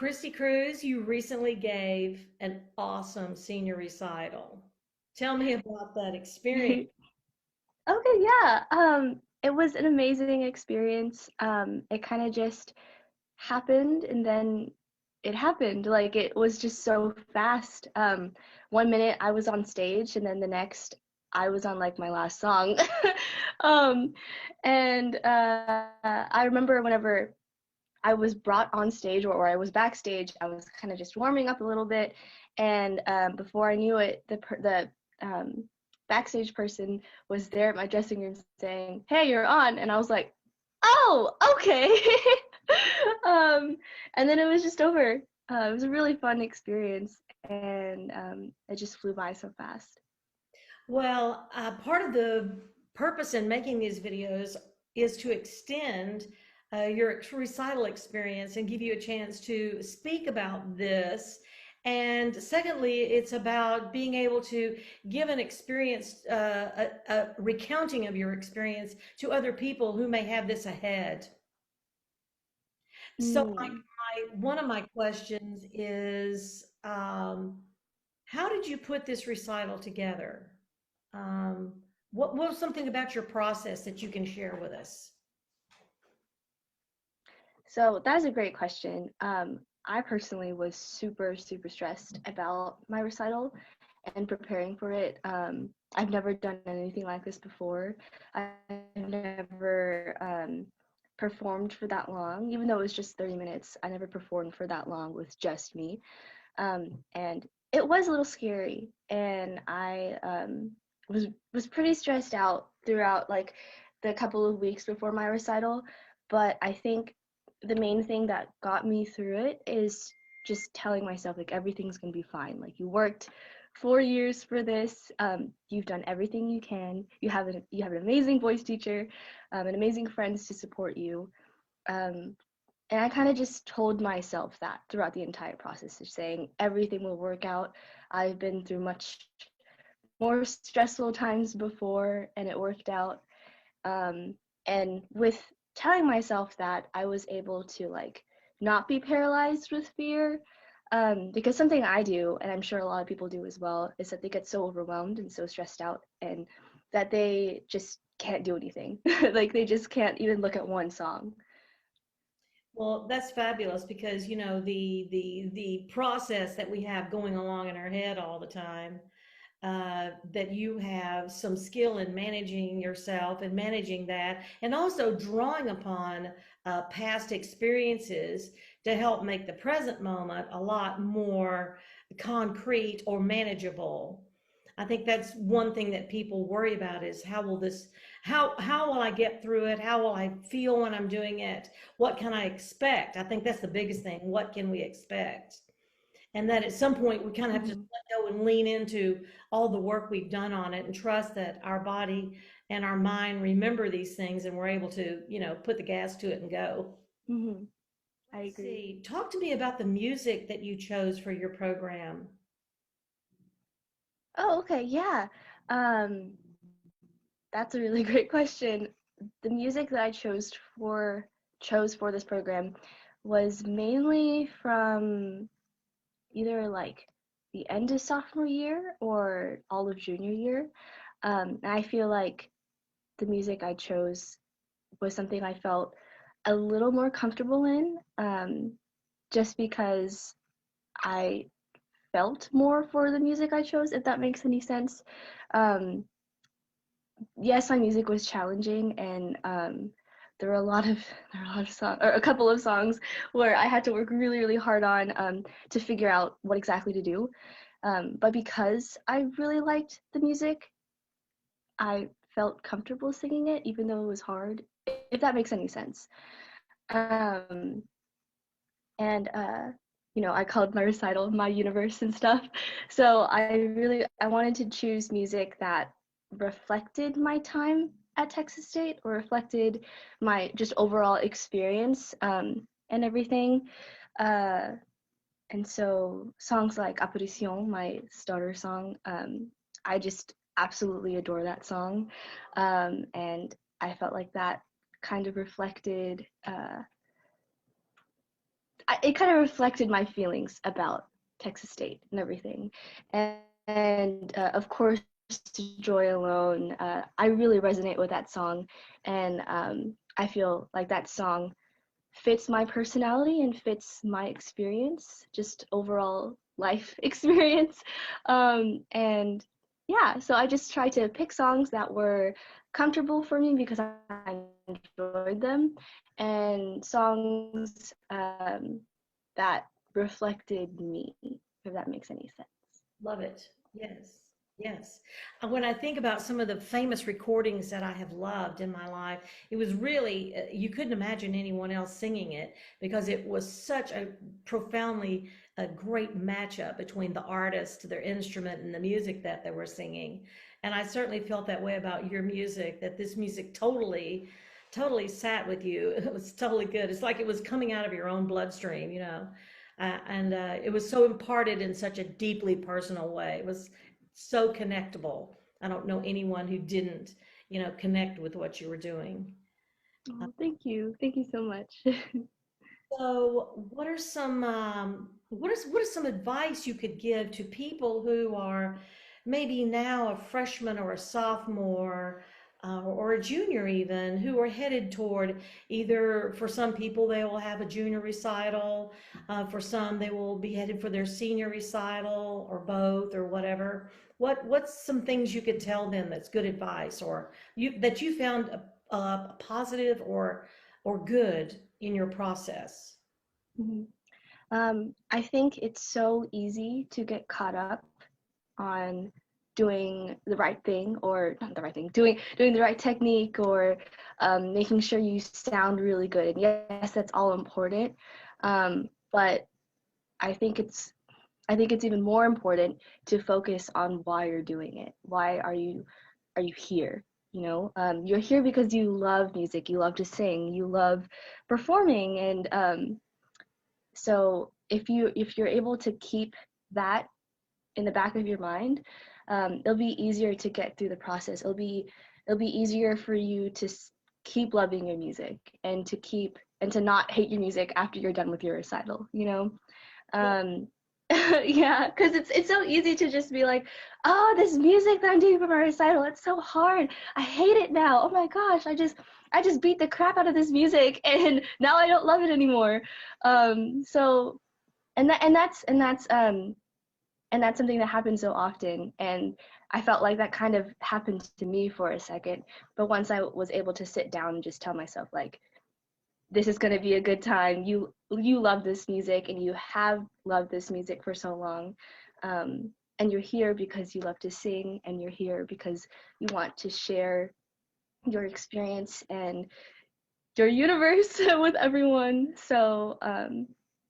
Crysty Cruz, you recently gave an awesome senior recital. Tell me about that experience. Okay, yeah. It was an amazing experience. It kind of just happened and then it happened. Like it was just so fast. One minute I was on stage and then the next I was on like my last song. um, and I remember whenever I was brought on stage or I was backstage, I was kind of just warming up a little bit, and before I knew it, the backstage person was there at my dressing room saying, "Hey, you're on," and I was like, "Oh, okay." And then it was just over. It was a really fun experience, and it just flew by so fast. Well, part of the purpose in making these videos is to extend your recital experience and give you a chance to speak about this. And secondly, it's about being able to give an experience, a recounting of your experience to other people who may have this ahead. So Mm. one of my questions is, how did you put this recital together? Um, what was something about your process that you can share with us? So that is a great question. I personally was super, super stressed about my recital and preparing for it. I've never done anything like this before. I've never performed for that long, even though it was just 30 minutes. I never performed for that long with just me. And it was a little scary, and I was pretty stressed out throughout like the couple of weeks before my recital. But I think the main thing that got me through it is just telling myself like everything's gonna be fine. Like you worked 4 years for this. You've done everything you can. You have an amazing voice teacher, and amazing friends to support you. Um, and I kind of just told myself that throughout the entire process, of saying everything will work out. I've been through much more stressful times before, and it worked out. Um, and with telling myself that, I was able to like not be paralyzed with fear. Because something I do, and I'm sure a lot of people do as well, is that they get so overwhelmed and so stressed out, and that they just can't do anything. Like they just can't even look at one song. Well, that's fabulous because you know the process that we have going along in our head all the time. That you have some skill in managing yourself and managing that, and also drawing upon past experiences to help make the present moment a lot more concrete or manageable. I think that's one thing that people worry about is how will I get through it? How will I feel when I'm doing it? What can I expect? I think that's the biggest thing. What can we expect? And that at some point we kind of have to Mhm. let go and lean into all the work we've done on it and trust that our body and our mind remember these things and we're able to, put the gas to it and go. Mhm. I Let's agree. see. Talk to me about the music that you chose for your program. Oh, okay, yeah. Um, that's a really great question. The music that I chose for this program was mainly from either like the end of sophomore year or all of junior year. And I feel like the music I chose was something I felt a little more comfortable in, just because I felt more for the music I chose, if that makes any sense. Um, yes, my music was challenging, and there were a lot of there were a lot of songs, or a couple of songs where I had to work really, really hard on to figure out what exactly to do. But because I really liked the music, I felt comfortable singing it, even though it was hard, if that makes any sense. Um, and I called my recital my universe and stuff. So I wanted to choose music that reflected my time at Texas State, or reflected my just overall experience, and everything. Uh, and so songs like Aparición, my starter song, I just absolutely adore that song. And I felt like that kind of reflected it kind of reflected my feelings about Texas State and everything. And of course, Joy Alone, I really resonate with that song. And I feel like that song fits my personality and fits my experience, just overall life experience. And yeah, so I just tried to pick songs that were comfortable for me because I enjoyed them, and songs that reflected me, if that makes any sense. Love it. Yes. Yes. When I think about some of the famous recordings that I have loved in my life, it was really, you couldn't imagine anyone else singing it because it was such a profoundly a great matchup between the artist, their instrument, and the music that they were singing. And I certainly felt that way about your music, that this music totally sat with you. It was totally good. It's like it was coming out of your own bloodstream, you know. And it was so imparted in such a deeply personal way. It was so connectable. I don't know anyone who didn't, you know, connect with what you were doing. Oh, thank you. Thank you so much. So, what is some advice you could give to people who are maybe now a freshman or a sophomore or a junior even who are headed toward either for some people they will have a junior recital, for some they will be headed for their senior recital or both or whatever. What's some things you could tell them that's good advice or you that you found a positive or good in your process? Mhm. I think it's so easy to get caught up on doing the right thing, or not the right thing, doing the right technique, or making sure you sound really good. And yes, that's all important. But I think it's I think it's even more important to focus on why you're doing it. Why are you here? You know, you're here because you love music, you love to sing, you love performing, and so if you're able to keep that in the back of your mind, it'll be easier to get through the process. It'll be easier for you to keep loving your music and to not hate your music after you're done with your recital. You know, um, yeah, because it's so easy to just be like, oh, this music that I'm doing for my recital, it's so hard. I hate it now. Oh my gosh, I just beat the crap out of this music and now I don't love it anymore. So and that's something that happens so often, and I felt like that kind of happened to me for a second, but once I was able to sit down and just tell myself like, this is going to be a good time, you love this music and you have loved this music for so long, and you're here because you love to sing, and you're here because you want to share your experience and your universe with everyone. So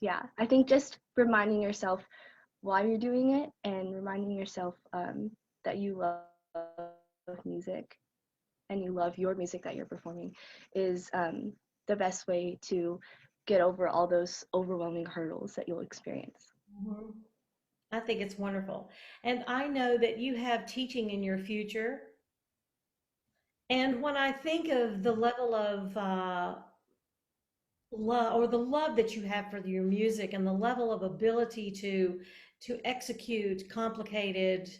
yeah, I think just reminding yourself why you're doing it, and reminding yourself that you love music and you love your music that you're performing is the best way to get over all those overwhelming hurdles that you'll experience. Mhm. I think it's wonderful. And I know that you have teaching in your future. And when I think of the level of love or the love that you have for your music and the level of ability to execute complicated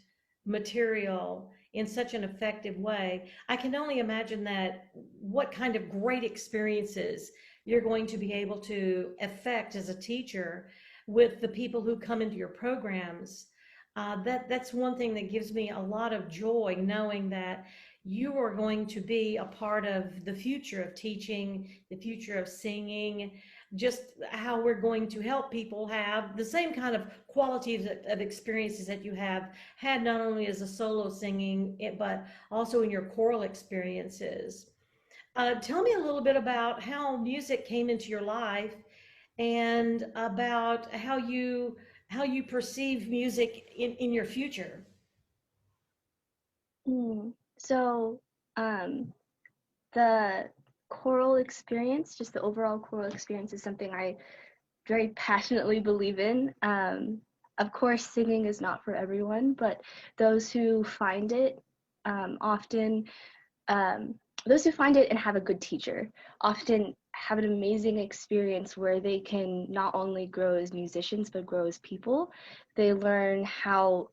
material in such an effective way, I can only imagine that what kind of great experiences you're going to be able to affect as a teacher with the people who come into your programs. That's one thing that gives me a lot of joy, knowing that you are going to be a part of the future of teaching, the future of singing, just how we're going to help people have the same kind of qualities of experiences that you have had, not only as a solo singing, but also in your choral experiences. Tell me a little bit about how music came into your life and about how you perceive music in your future. So the choral experience, just the overall choral experience, is something I very passionately believe in. Of course, singing is not for everyone, but those who find it often, um, those who find it and have a good teacher often have an amazing experience where they can not only grow as musicians but grow as people. They learn how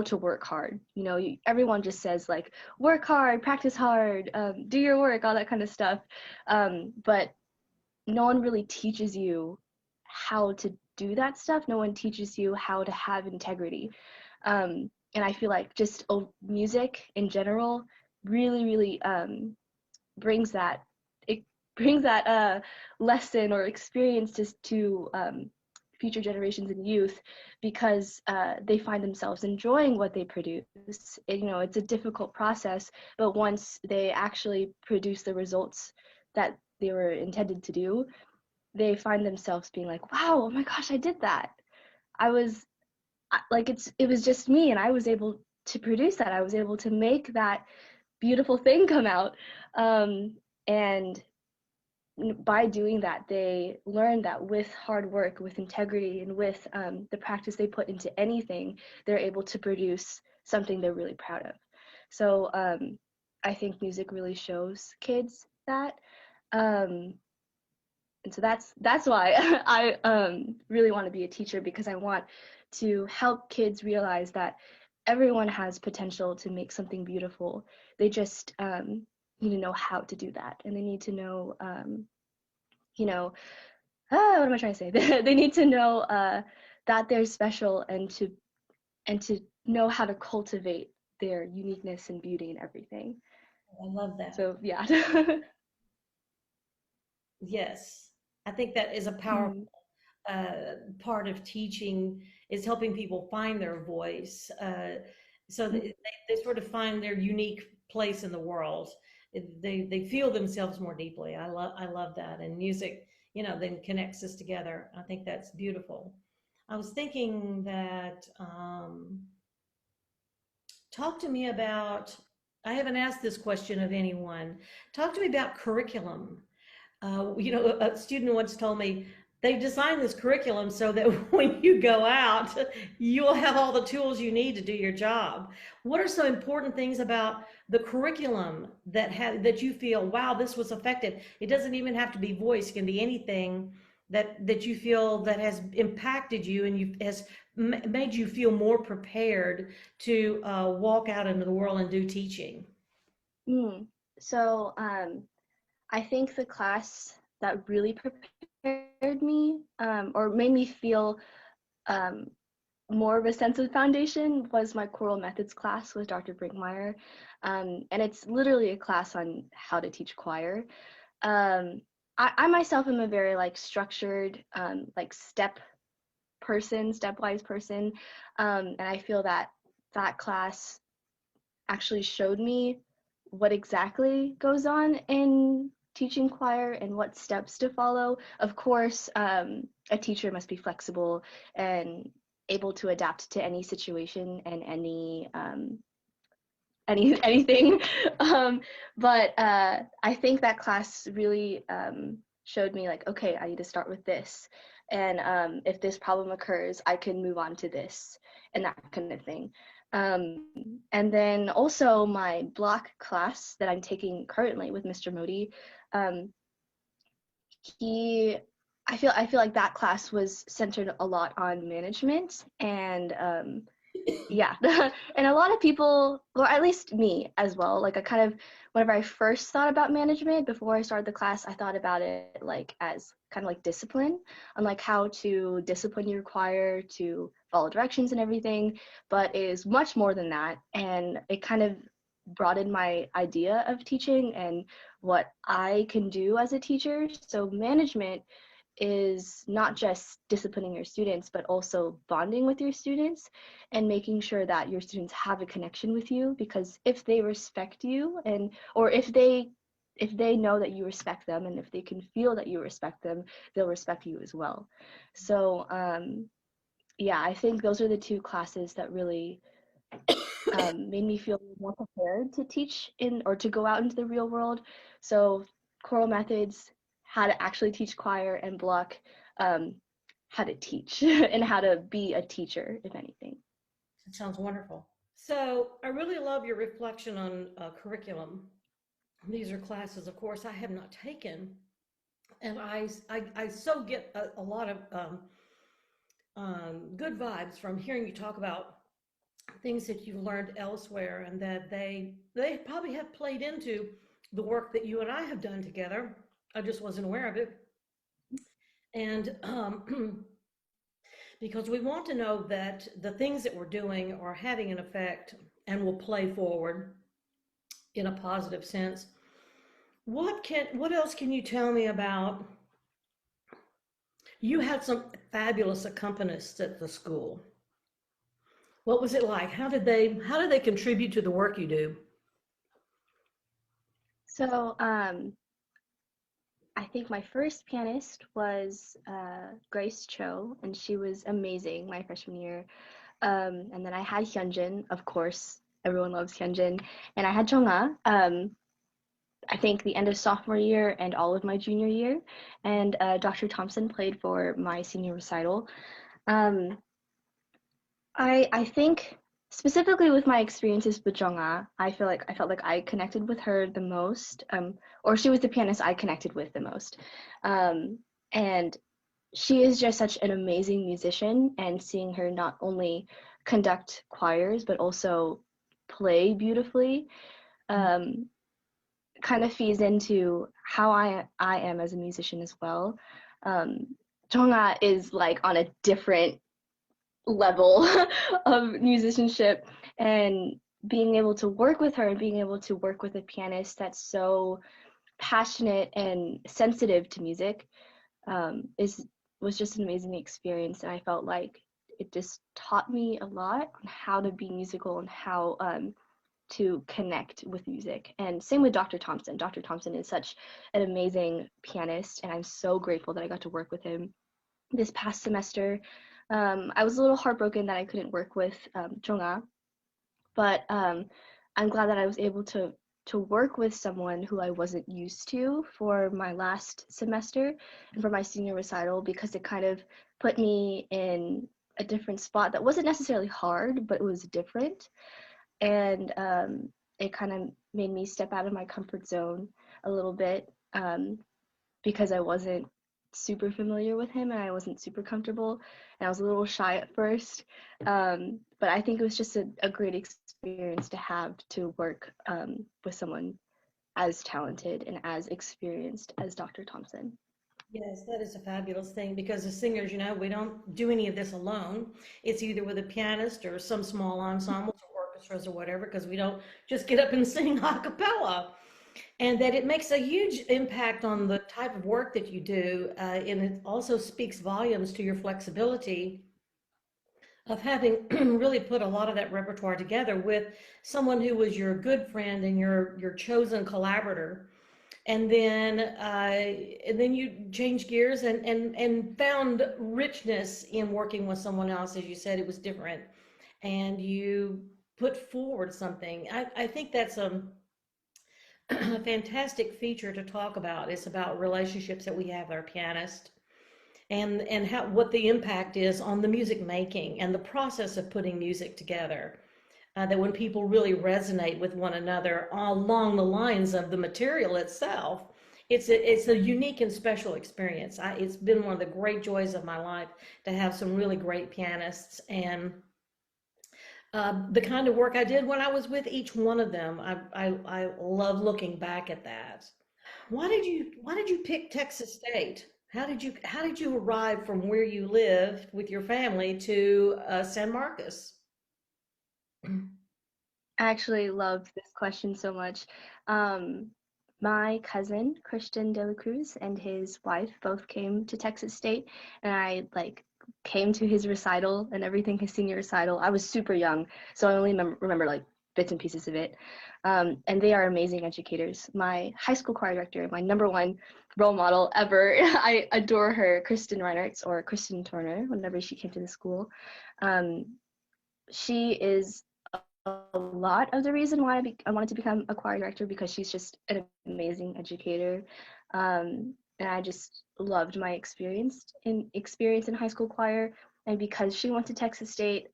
to work hard. You know, everyone just says like work hard, practice hard, do your work, all that kind of stuff. But no one really teaches you how to do that stuff. No one teaches you how to have integrity. And I feel like just music in general really, really brings that it brings that lesson or experience to future generations and youth, because they find themselves enjoying what they produce. You know, it's a difficult process, but once they actually produce the results that they were intended to do, they find themselves being like, wow, oh my gosh, I did that. I was like, it was just me, and I was able to produce that. I was able to make that beautiful thing come out. And by doing that, they learn that with hard work, with integrity, and with the practice they put into anything, they're able to produce something they're really proud of. So I think music really shows kids that. And so that's why I really want to be a teacher, because I want to help kids realize that everyone has potential to make something beautiful. They just need to know how to do that, and they need to know, you know, what am I trying to say? They need to know that they're special, and to know how to cultivate their uniqueness and beauty and everything. I love that. So yeah. Yes, I think that is a powerful Mm, part of teaching, is helping people find their voice, so that mm, they sort of find their unique place in the world. They feel themselves more deeply. I love that, and music, then connects us together. I think that's beautiful. I was thinking that, talk to me about. I haven't asked this question of anyone. Talk to me about curriculum. A student once told me they designed this curriculum so that when you go out, you'll have all the tools you need to do your job. What are some important things about the curriculum that you feel, wow, this was effective? It doesn't even have to be voice; it can be anything that you feel that has impacted you and has made you feel more prepared to walk out into the world and do teaching. mm. So I think the class that really prepared me, or made me feel um, more of a sense of foundation, was my choral methods class with Dr. Brinkmeyer. And it's literally a class on how to teach choir. Um, I myself am a very like structured, like stepwise person. And I feel that that class actually showed me what exactly goes on in teaching choir and what steps to follow. Of course, a teacher must be flexible and able to adapt to any situation and anything. But I think that class really showed me like, okay, I need to start with this, and if this problem occurs, I can move on to this, and that kind of thing. Um, and then also my block class that I'm taking currently with Mr. Modi, um, he I feel like that class was centered a lot on management, and yeah. And a lot of people, or at least me as well, like I kind of, whenever I first thought about management before I started the class, I thought about it like as kind of like discipline, on like how to discipline your choir to follow directions and everything, but it is much more than that. And it kind of broadened my idea of teaching and what I can do as a teacher. So management is not just disciplining your students, but also bonding with your students and making sure that your students have a connection with you, because if they respect you, and or if they know that you respect them, and if they can feel that you respect them, they'll respect you as well. So yeah, I think those are the two classes that really made me feel more prepared to teach in, or to go out into the real world. So choral methods, how to actually teach choir, and block, um, how to teach and how to be a teacher, if anything. It sounds wonderful. So I really love your reflection on curriculum. These are classes, of course, I have not taken, And I so get a lot of good vibes from hearing you talk about things that you've learned elsewhere, and that they probably have played into the work that you and I have done together. I just wasn't aware of it. And because we want to know that the things that we're doing are having an effect and will play forward in a positive sense. What else can you tell me about? You had some fabulous accompanists at the school. What was it like? How did they contribute to the work you do? So I think my first pianist was Grace Cho, and she was amazing my freshman year. And then I had Hyunjin, of course, everyone loves Hyunjin, and I had Jongha. I think the end of sophomore year and all of my junior year, and Dr. Thompson played for my senior recital. Um, I think specifically with my experiences with Jongha, I felt like I connected with her the most, or she was the pianist I connected with the most, and she is just such an amazing musician. And seeing her not only conduct choirs but also play beautifully, um, kind of feeds into how I am as a musician as well. Um, Jongha is like on a different level of musicianship, and being able to work with her and being able to work with a pianist that's so passionate and sensitive to music is was just an amazing experience. And I felt like it just taught me a lot on how to be musical and how to connect with music. And same with Dr. Thompson. Dr. Thompson is such an amazing pianist, and I'm so grateful that I got to work with him this past semester. I was a little heartbroken that I couldn't work with Jongha, but I'm glad that I was able to work with someone who I wasn't used to for my last semester and for my senior recital, because it kind of put me in a different spot that wasn't necessarily hard, but it was different. And it kind of made me step out of my comfort zone a little bit, because I wasn't super familiar with him and I wasn't super comfortable, and I was a little shy at first. But I think it was just a great experience to have to work with someone as talented and as experienced as Dr. Thompson. Yes, that is a fabulous thing because as singers, we don't do any of this alone. It's either with a pianist or some small ensembles or orchestras or whatever, because we don't just get up and sing a cappella. And that it makes a huge impact on the type of work that you do. And it also speaks volumes to your flexibility of having really put a lot of that repertoire together with someone who was your good friend and your chosen collaborator. And then you changed gears and found richness in working with someone else. As you said, it was different, and you put forward something. I think that's a fantastic feature to talk about. It's about relationships that we have with our pianist, and how what the impact is on the music making and the process of putting music together. That when people really resonate with one another along the lines of the material itself, it's a unique and special experience. It's been one of the great joys of my life to have some really great pianists, and the kind of work I did when I was with each one of them. I love looking back at that. Why did you pick Texas State? How did you arrive from where you lived with your family to San Marcos? I actually loved this question so much. Um, my cousin, Christian De La Cruz, and his wife both came to Texas State, and I like came to his recital and everything, his senior recital. I was super young, so I only remember like bits and pieces of it. And they are amazing educators. My high school choir director, my number one role model ever, I adore her, Kristen Reinertz, or Kristen Turner, whenever she came to the school. Um, she is a lot of the reason why I wanted to become a choir director, because she's just an amazing educator. And I just loved my experience in high school choir. And because she went to Texas State,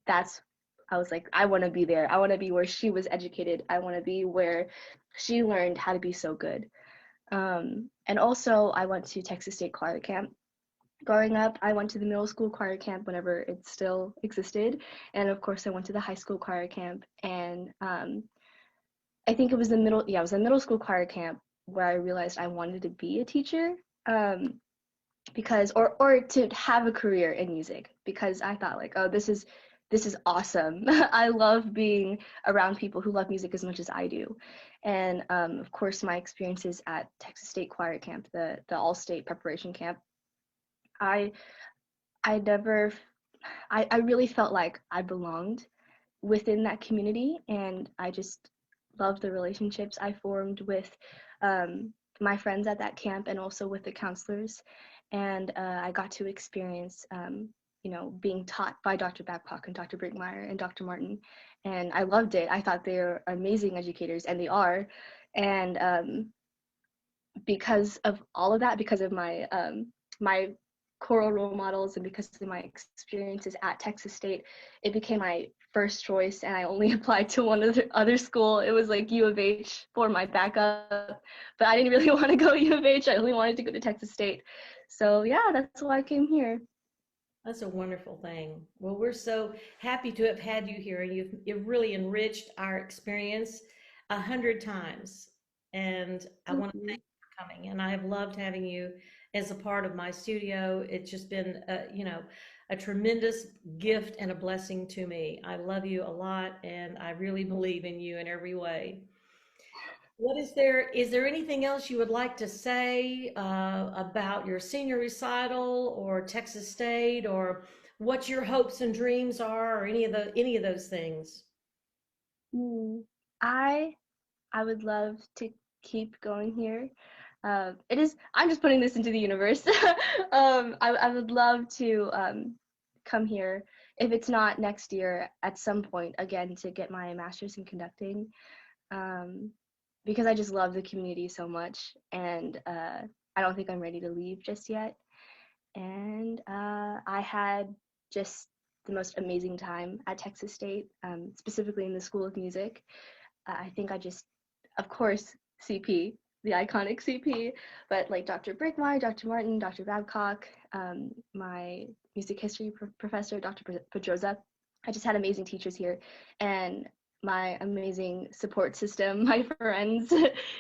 that's I was like, I want to be there. I want to be where she was educated. I want to be where she learned how to be so good. And also, I went to Texas State Choir Camp. Growing up, I went to the middle school choir camp whenever it still existed. And of course, I went to the high school choir camp. And I think it was it was the middle school choir camp where I realized I wanted to be a teacher. Because or to have a career in music, because I thought like, oh, this is awesome. I love being around people who love music as much as I do. And of course, my experiences at Texas State Choir Camp, the all state preparation camp, I I never I really felt like I belonged within that community, and I just loved the relationships I formed with my friends at that camp and also with the counselors. And I got to experience, being taught by Dr. Babcock and Dr. Brinkmeyer and Dr. Martin, and I loved it. I thought they were amazing educators, and they are. And because of all of that, because of my choral role models and because of my experiences at Texas State, it became my first choice, and I only applied to one other school. It was like U of H for my backup, but I didn't really want to go U of H. I only wanted to go to Texas State. So yeah, that's why I came here. That's a wonderful thing. Well, we're so happy to have had you here, and you've really enriched our experience 100 times. And I Thank want to thank you. you for coming. And I have loved having you as a part of my studio. It's just been, a tremendous gift and a blessing to me. I love you a lot, and I really believe in you in every way. What is there anything else you would like to say about your senior recital or Texas State, or what your hopes and dreams are, or any of those things? Mm, I I would love to keep going here. It is. I'm just putting this into the universe. I would love to come here if it's not next year at some point again to get my master's in conducting, um, because I just love the community so much, and I don't think I'm ready to leave just yet. And I had just the most amazing time at Texas State, specifically in the School of Music. I think I just, of course, CP, the iconic CP, but like Dr. Brickmeyer, Dr. Martin, Dr. Babcock, my music history professor, Dr. Pedroza. I just had amazing teachers here, and my amazing support system, my friends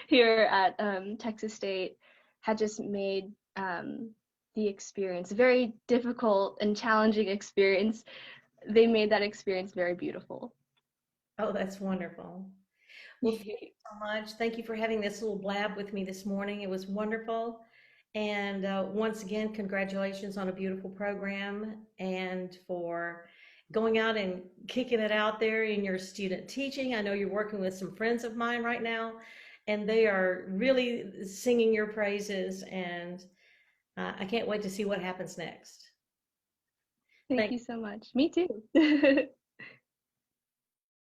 here at Texas State had just made the experience, very difficult and challenging experience, they made that experience very beautiful. Oh, that's wonderful. Well, thank you so much. Thank you for having this little blab with me this morning. It was wonderful. And once again, congratulations on a beautiful program and for going out and kicking it out there in your student teaching. I know you're working with some friends of mine right now, and they are really singing your praises. And I can't wait to see what happens next. Thank Thank you so much. Me too.